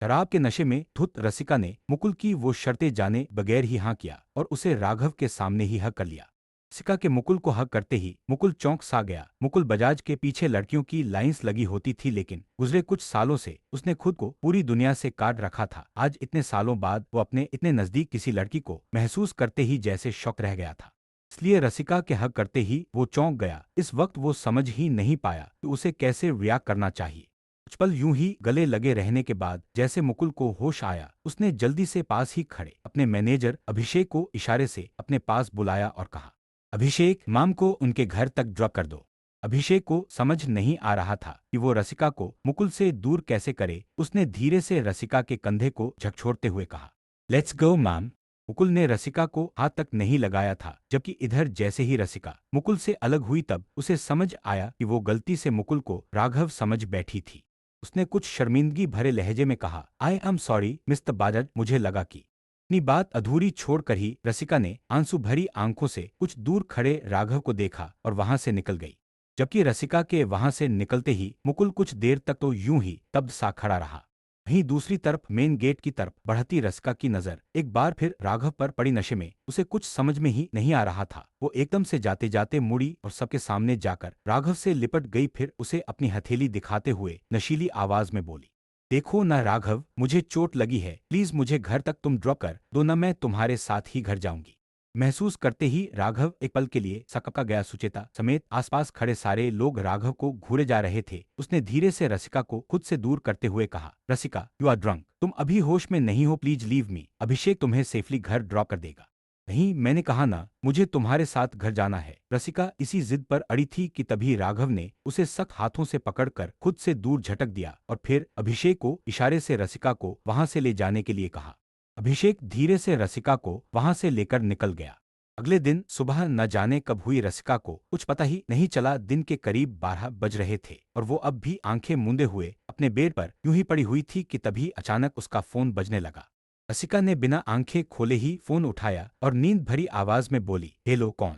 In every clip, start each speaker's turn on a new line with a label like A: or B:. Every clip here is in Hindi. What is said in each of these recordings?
A: शराब के नशे में धुत रसिका ने मुकुल की वो शर्तें जाने बगैर ही हाँ किया और उसे राघव के सामने ही हक कर लिया। रसिका के मुकुल को हक करते ही मुकुल चौंक सा गया। मुकुल बजाज के पीछे लड़कियों की लाइंस लगी होती थी, लेकिन गुजरे कुछ सालों से उसने खुद को पूरी दुनिया से काट रखा था। आज इतने सालों बाद वो अपने इतने नजदीक किसी लड़की को महसूस करते ही जैसे शौक रह गया था। इसलिए रसिका के हक करते ही वो चौंक गया। इस वक्त वो समझ ही नहीं पाया कि उसे कैसे रिएक्ट करना चाहिए। कुछ पल यूं ही गले लगे रहने के बाद जैसे मुकुल को होश आया, उसने जल्दी से पास ही खड़े अपने मैनेजर अभिषेक को इशारे से अपने पास बुलाया और कहा, अभिषेक, माम को उनके घर तक ड्रॉप कर दो। अभिषेक को समझ नहीं आ रहा था कि वो रसिका को मुकुल से दूर कैसे करे। उसने धीरे से रसिका के कंधे को झकझोरते हुए कहा, लेट्स गो मैम। मुकुल ने रसिका को हाथ तक नहीं लगाया था, जबकि इधर जैसे ही रसिका मुकुल से अलग हुई तब उसे समझ आया कि वो गलती से मुकुल को राघव समझ बैठी थी। उसने कुछ शर्मिंदगी भरे लहजे में कहा, I am sorry mister Bajat, मुझे लगा कि। अपनी बात अधूरी छोड़कर ही रसिका ने आंसू भरी आंखों से कुछ दूर खड़े राघव को देखा और वहां से निकल गई। जबकि रसिका के वहां से निकलते ही मुकुल कुछ देर तक तो यूं ही तब्द सा खड़ा रहा। वहीं दूसरी तरफ मेन गेट की तरफ बढ़ती रसिका की नजर एक बार फिर राघव पर पड़ी। नशे में उसे कुछ समझ में ही नहीं आ रहा था। वो एकदम से जाते जाते मुड़ी और सबके सामने जाकर राघव से लिपट गई, फिर उसे अपनी हथेली दिखाते हुए नशीली आवाज में बोली, देखो ना राघव, मुझे चोट लगी है, प्लीज मुझे घर तक तुम ड्रॉप कर दो ना, मैं तुम्हारे साथ ही घर जाऊंगी। महसूस करते ही राघव एक पल के लिए सकपका गया। सुचेता समेत आसपास खड़े सारे लोग राघव को घूरे जा रहे थे। उसने धीरे से रसिका को खुद से दूर करते हुए कहा, रसिका, यू आर ड्रंक, तुम अभी होश में नहीं हो, प्लीज लीव मी। अभिषेक तुम्हें सेफली घर ड्रॉप कर देगा। नहीं, मैंने कहा ना, मुझे तुम्हारे साथ घर जाना है। रसिका इसी जिद पर अड़ी थी कि तभी राघव ने उसे सख्त हाथों से पकड़कर खुद से दूर झटक दिया और फिर अभिषेक को इशारे से रसिका को वहां से ले जाने के लिए कहा। अभिषेक धीरे से रसिका को वहां से लेकर निकल गया। अगले दिन सुबह न जाने कब हुई रसिका को कुछ पता ही नहीं चला। दिन के करीब 12 बज रहे थे और वो अब भी आंखें मूंदे हुए अपने बेड पर यूं ही पड़ी हुई थी कि तभी अचानक उसका फोन बजने लगा। रसिका ने बिना आंखें खोले ही फोन उठाया और नींद भरी आवाज में बोली, हेलो, कौन?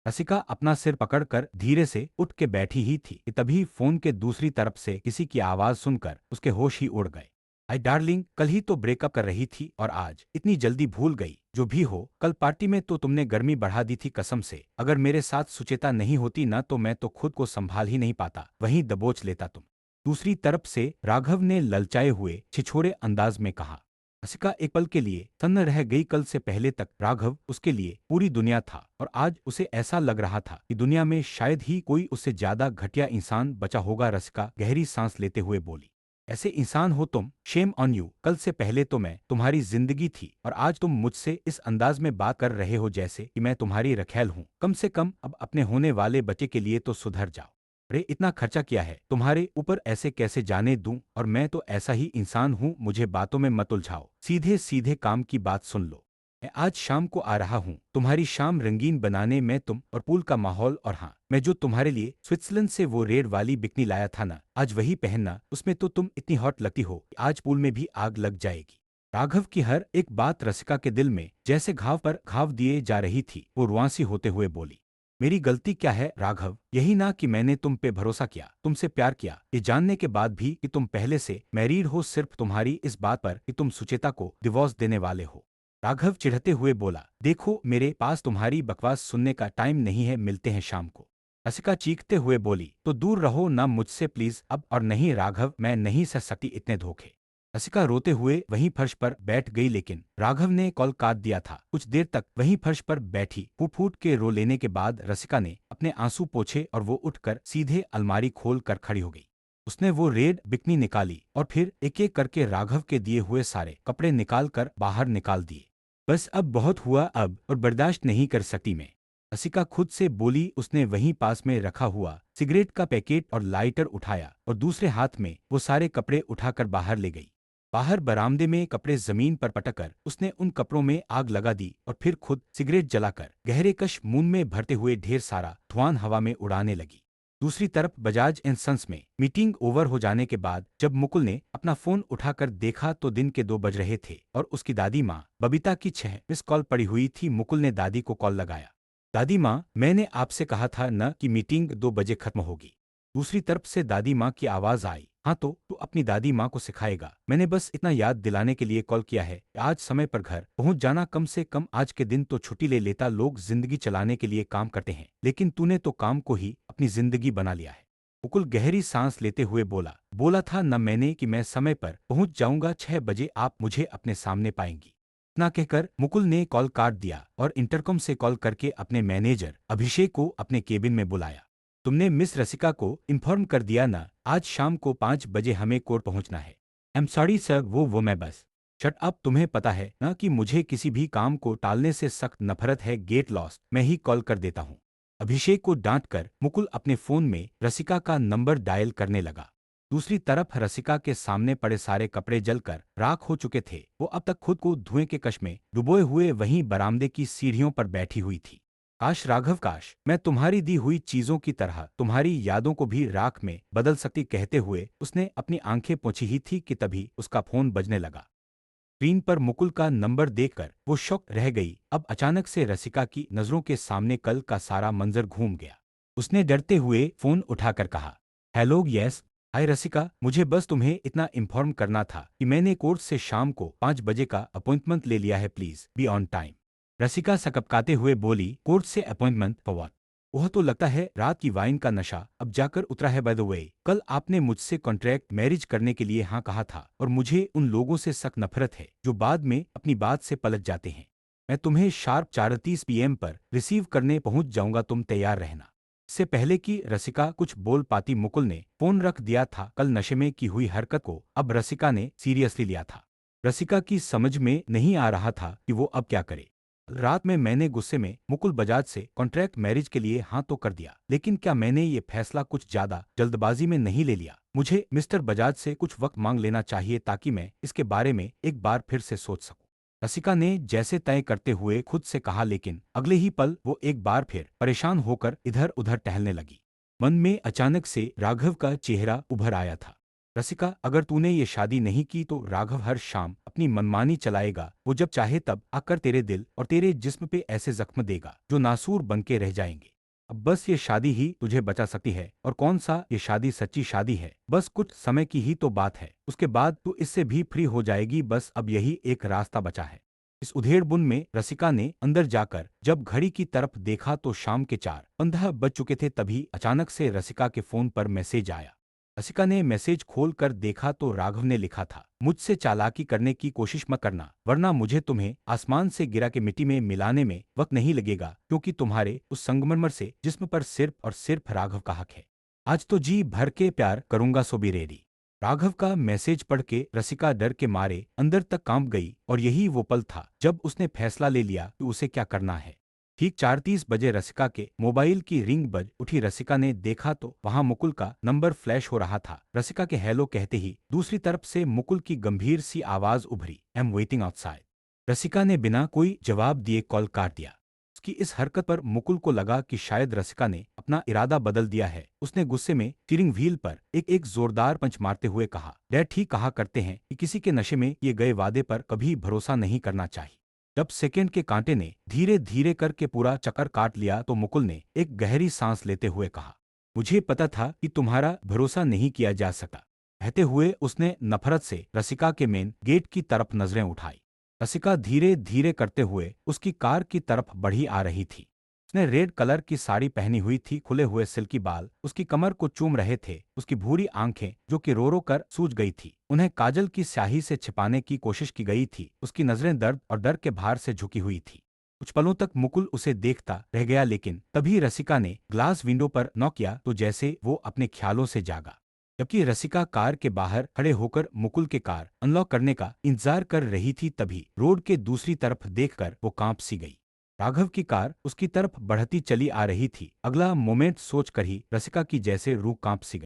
A: रसिका अपना सिर पकड़कर धीरे से उठ के बैठी ही थी कि तभी फोन के दूसरी तरफ से किसी की आवाज सुनकर उसके होश ही उड़ गए। आई डार्लिंग, कल ही तो ब्रेकअप कर रही थी और आज इतनी जल्दी भूल गई। जो भी हो, कल पार्टी में तो तुमने गर्मी बढ़ा दी थी कसम से। अगर मेरे साथ सुचेता नहीं होती ना तो मैं तो खुद को संभाल ही नहीं पाता, वहीं दबोच लेता तुम। दूसरी तरफ से राघव ने ललचाए हुए छिछोरे अंदाज में कहा। रसिका एक पल के लिए सन्न रह गई। कल से पहले तक राघव उसके लिए पूरी दुनिया था और आज उसे ऐसा लग रहा था कि दुनिया में शायद ही कोई उससे ज्यादा घटिया इंसान बचा होगा। रसिका गहरी सांस लेते हुए बोली, ऐसे इंसान हो तुम, शेम ऑन यू। कल से पहले तो मैं तुम्हारी जिंदगी थी और आज तुम मुझसे इस अंदाज में बात कर रहे हो जैसे कि मैं तुम्हारी रखैल हूँ। कम से कम अब अपने होने वाले बच्चे के लिए तो सुधर जाओ। अरे इतना खर्चा किया है तुम्हारे ऊपर, ऐसे कैसे जाने दूं? और मैं तो ऐसा ही इंसान हूँ, मुझे बातों में मत उलझाओ, सीधे सीधे काम की बात सुन लो। मैं आज शाम को आ रहा हूँ तुम्हारी शाम रंगीन बनाने में, तुम और पूल का माहौल। और हाँ, मैं जो तुम्हारे लिए स्विट्जरलैंड से वो रेड वाली बिकनी लाया था ना, आज वही पहनना। उसमें तो तुम इतनी हॉट लगती हो कि आज पूल में भी आग लग जाएगी। राघव की हर एक बात रसिका के दिल में जैसे घाव पर घाव दिए जा रही थी। वो रुआंसी होते हुए बोली, मेरी गलती क्या है राघव? यही ना कि मैंने तुम पे भरोसा किया, तुमसे प्यार किया, ये जानने के बाद भी कि तुम पहले से मैरिड हो, सिर्फ तुम्हारी इस बात पर कि तुम सुचेता को डिवोर्स देने वाले हो। राघव चिढ़ते हुए बोला, देखो मेरे पास तुम्हारी बकवास सुनने का टाइम नहीं है, मिलते हैं शाम को। रसिका चीखते हुए बोली, तो दूर रहो ना मुझसे प्लीज अब। और नहीं राघव, मैं नहीं सह सकती इतने धोखे। रसिका रोते हुए वहीं फर्श पर बैठ गई, लेकिन राघव ने कॉल काट दिया था। कुछ देर तक वहीं फर्श पर बैठी फूट फूट के रो लेने के बाद रसिका ने अपने आंसू पोंछे और वो उठकर सीधे अलमारी खोल कर खड़ी हो गई। उसने वो रेड बिकनी निकाली और फिर एक एक करके राघव के दिए हुए सारे कपड़े निकाल कर बाहर निकाल दिए। बस अब बहुत हुआ, अब और बर्दाश्त नहीं कर सकती मैं, रसिका खुद से बोली। उसने वहीं पास में रखा हुआ सिगरेट का पैकेट और लाइटर उठाया और दूसरे हाथ में वो सारे कपड़े उठाकर बाहर ले गई। बाहर बरामदे में कपड़े जमीन पर पटककर उसने उन कपड़ों में आग लगा दी और फिर खुद सिगरेट जलाकर गहरे कश मुंह में भरते हुए ढेर सारा धुआं हवा में उड़ाने लगी। दूसरी तरफ बजाज एंड सन्स में मीटिंग ओवर हो जाने के बाद जब मुकुल ने अपना फोन उठाकर देखा तो दिन के 2 बज रहे थे और उसकी दादी माँ बबीता की 6 मिस कॉल पड़ी हुई थी। मुकुल ने दादी को कॉल लगाया, दादी माँ, मैंने आपसे कहा था न कि मीटिंग 2 बजे खत्म होगी। दूसरी तरफ से दादी माँ की आवाज आई, हाँ तो तू अपनी दादी माँ को सिखाएगा। मैंने बस इतना याद दिलाने के लिए कॉल किया है, आज समय पर घर पहुंच जाना। कम से कम आज के दिन तो छुट्टी ले लेता, लोग जिंदगी चलाने के लिए काम करते हैं, लेकिन तूने तो काम को ही अपनी जिंदगी बना लिया है। मुकुल गहरी सांस लेते हुए बोला, बोला था न मैंने कि मैं समय पर पहुंच जाऊंगा, 6 बजे आप मुझे अपने सामने पाएंगी। इतना कहकर मुकुल ने कॉल काट दिया और इंटरकॉम से कॉल करके अपने मैनेजर अभिषेक को अपने केबिन में बुलाया। तुमने मिस रसिका को इन्फॉर्म कर दिया ना, आज शाम को 5 बजे हमें कोर्ट पहुंचना है। आई एम सॉरी सर, वो मैं बस। शट अप, तुम्हें पता है ना कि मुझे किसी भी काम को टालने से सख्त नफरत है। गेट लॉस्ट, मैं ही कॉल कर देता हूँ। अभिषेक को डांट कर मुकुल अपने फोन में रसिका का नंबर डायल करने लगा। दूसरी तरफ रसिका के सामने पड़े सारे कपड़े जलकर राख हो चुके थे। वो अब तक खुद को धुएं के कश में डुबोए हुए वहीं बरामदे की सीढ़ियों पर बैठी हुई थी। काश राघव, काश मैं तुम्हारी दी हुई चीजों की तरह तुम्हारी यादों को भी राख में बदल सकती। कहते हुए उसने अपनी आंखें पोंछी ही थी कि तभी उसका फोन बजने लगा। स्क्रीन पर मुकुल का नंबर देखकर वो शॉक रह गई। अब अचानक से रसिका की नजरों के सामने कल का सारा मंजर घूम गया। उसने डरते हुए फोन उठाकर कहा, हेलो, यस। हाय रसिका, मुझे बस तुम्हें इतना इन्फॉर्म करना था कि मैंने कोर्ट से शाम को 5 बजे का अपॉइंटमेंट ले लिया है, प्लीज बी ऑन टाइम। रसिका सकपकाते हुए बोली, कोर्ट से अपॉइंटमेंट फॉर व्हाट? वह तो लगता है रात की वाइन का नशा अब जाकर उतरा है। बाय द वे, कल आपने मुझसे कॉन्ट्रैक्ट मैरिज करने के लिए हाँ कहा था, और मुझे उन लोगों से सख्त नफरत है जो बाद में अपनी बात से पलट जाते हैं। मैं तुम्हें शार्प 4:30 PM पर रिसीव करने पहुंच जाऊंगा, तुम तैयार रहना। इससे पहले कि रसिका कुछ बोल पाती मुकुल ने फोन रख दिया था। कल नशे में की हुई हरकत को अब रसिका ने सीरियसली लिया था। रसिका की समझ में नहीं आ रहा था कि वो अब क्या करे। रात में मैंने गुस्से में मुकुल बजाज से कॉन्ट्रैक्ट मैरिज के लिए हाँ तो कर दिया, लेकिन क्या मैंने ये फैसला कुछ ज्यादा जल्दबाजी में नहीं ले लिया? मुझे मिस्टर बजाज से कुछ वक्त मांग लेना चाहिए ताकि मैं इसके बारे में एक बार फिर से सोच सकूं। रसिका ने जैसे तय करते हुए खुद से कहा, लेकिन अगले ही पल वो एक बार फिर परेशान होकर इधर उधर टहलने लगी। मन में अचानक से राघव का चेहरा उभर आया था। रसिका, अगर तूने ये शादी नहीं की तो राघव हर शाम अपनी मनमानी चलाएगा। वो जब चाहे तब आकर तेरे दिल और तेरे जिस्म पे ऐसे जख्म देगा जो नासूर बनके रह जाएंगे। अब बस ये शादी ही तुझे बचा सकती है, और कौन सा ये शादी सच्ची शादी है? बस कुछ समय की ही तो बात है, उसके बाद तू इससे भी फ्री हो जाएगी। बस अब यही एक रास्ता बचा है। इस उधेड़बुन में रसिका ने अंदर जाकर जब घड़ी की तरफ देखा तो शाम के 4:15 बज चुके थे। तभी अचानक से रसिका के फोन पर मैसेज आया। रसिका ने मैसेज खोल कर देखा तो राघव ने लिखा था, मुझसे चालाकी करने की कोशिश मत करना, वरना मुझे तुम्हें आसमान से गिरा के मिट्टी में मिलाने में वक्त नहीं लगेगा, क्योंकि तुम्हारे उस संगमरमर से जिस्म पर सिर्फ और सिर्फ राघव का हक है। आज तो जी भर के प्यार करूंगा, सो बी रेडी। राघव का मैसेज पढ़ के रसिका डर के मारे अंदर तक कांप गई, और यही वो पल था जब उसने फैसला ले लिया कि उसे क्या करना है। ठीक 4:30 बजे रसिका के मोबाइल की रिंग बज उठी। रसिका ने देखा तो वहां मुकुल का नंबर फ्लैश हो रहा था। रसिका के हेलो कहते ही दूसरी तरफ से मुकुल की गंभीर सी आवाज उभरी, आई एम वेटिंग आउटसाइड। रसिका ने बिना कोई जवाब दिए कॉल काट दिया। उसकी इस हरकत पर मुकुल को लगा कि शायद रसिका ने अपना इरादा बदल दिया है। उसने गुस्से में स्टीयरिंग व्हील पर एक एक जोरदार पंच मारते हुए कहा, डैड ठीक कहा करते हैं कि किसी के नशे में किए गए वादे पर कभी भरोसा नहीं करना चाहिए। जब सेकंड के कांटे ने धीरे धीरे करके पूरा चक्कर काट लिया तो मुकुल ने एक गहरी सांस लेते हुए कहा, मुझे पता था कि तुम्हारा भरोसा नहीं किया जा सकता। कहते हुए उसने नफरत से रसिका के मेन गेट की तरफ नजरें उठाई। रसिका धीरे धीरे करते हुए उसकी कार की तरफ बढ़ी आ रही थी। उसने रेड कलर की साड़ी पहनी हुई थी, खुले हुए सिल्की बाल उसकी कमर को चूम रहे थे। उसकी भूरी आंखें जो कि रो रो कर सूज गई थी, उन्हें काजल की स्याही से छिपाने की कोशिश की गई थी। उसकी नजरें दर्द और डर के भार से झुकी हुई थी। कुछ पलों तक मुकुल उसे देखता रह गया, लेकिन तभी रसिका ने ग्लास विंडो पर नॉक किया तो जैसे वो अपने ख्यालों से जागा। जबकि रसिका कार के बाहर खड़े होकर मुकुल के कार अनलॉक करने का इंतजार कर रही थी, तभी रोड के दूसरी तरफ देखकर वो कांप सी गई। राघव की कार उसकी तरफ बढ़ती चली आ रही थी। अगला मोमेंट सोचकर ही रसिका की जैसे रूह कांप सी गई।